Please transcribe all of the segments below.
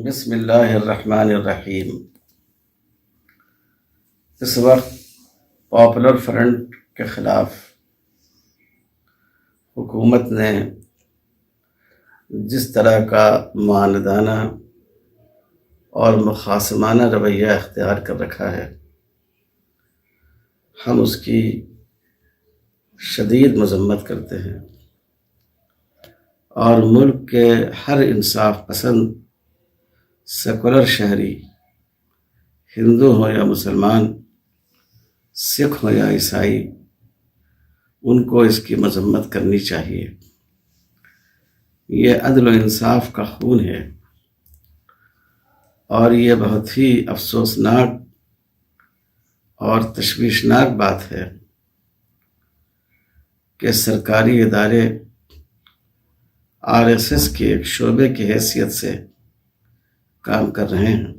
بسم اللہ الرحمن الرحیم۔ اس وقت پاپولر فرنٹ کے خلاف حکومت نے جس طرح کا معاندانہ اور مخاصمانہ رویہ اختیار کر رکھا ہے، ہم اس کی شدید مذمت کرتے ہیں اور ملک کے ہر انصاف پسند سیکولر شہری، ہندو ہو یا مسلمان، سکھ ہو یا عیسائی، ان کو اس کی مذمت کرنی چاہیے۔ یہ عدل و انصاف کا خون ہے اور یہ بہت ہی افسوسناک اور تشویشناک بات ہے کہ سرکاری ادارے RSS کے ایک شعبے کی حیثیت سے کام کر رہے ہیں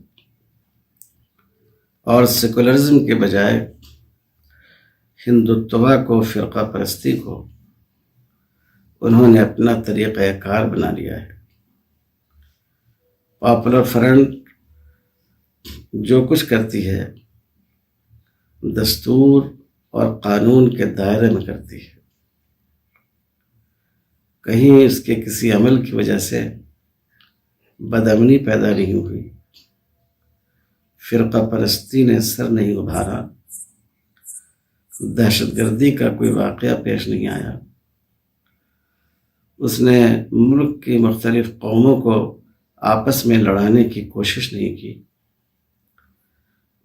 اور سیکولرزم کے بجائے ہندوتوا کو، فرقہ پرستی کو انہوں نے اپنا طریقہ کار بنا لیا ہے۔ پاپولر فرنٹ جو کچھ کرتی ہے دستور اور قانون کے دائرے میں کرتی ہے۔ کہیں اس کے کسی عمل کی وجہ سے بدامنی پیدا نہیں ہوئی، فرقہ پرستی نے سر نہیں ابھارا، دہشت گردی کا کوئی واقعہ پیش نہیں آیا، اس نے ملک کی مختلف قوموں کو آپس میں لڑانے کی کوشش نہیں کی،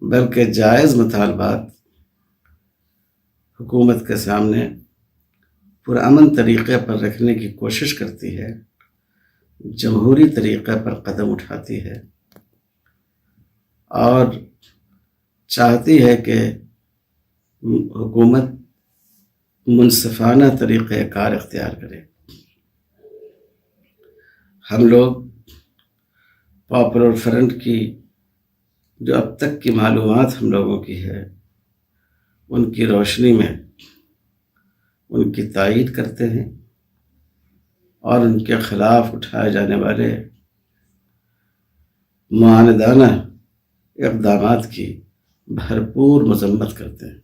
بلکہ جائز مطالبات حکومت کے سامنے پرامن طریقے پر رکھنے کی کوشش کرتی ہے، جمہوری طریقے پر قدم اٹھاتی ہے اور چاہتی ہے کہ حکومت منصفانہ طریقہ کار اختیار کرے۔ ہم لوگ پاپولر فرنٹ کی جو اب تک کی معلومات ہم لوگوں کی ہے، ان کی روشنی میں ان کی تائید کرتے ہیں اور ان کے خلاف اٹھائے جانے والے معاندانہ اقدامات کی بھرپور مذمت کرتے ہیں۔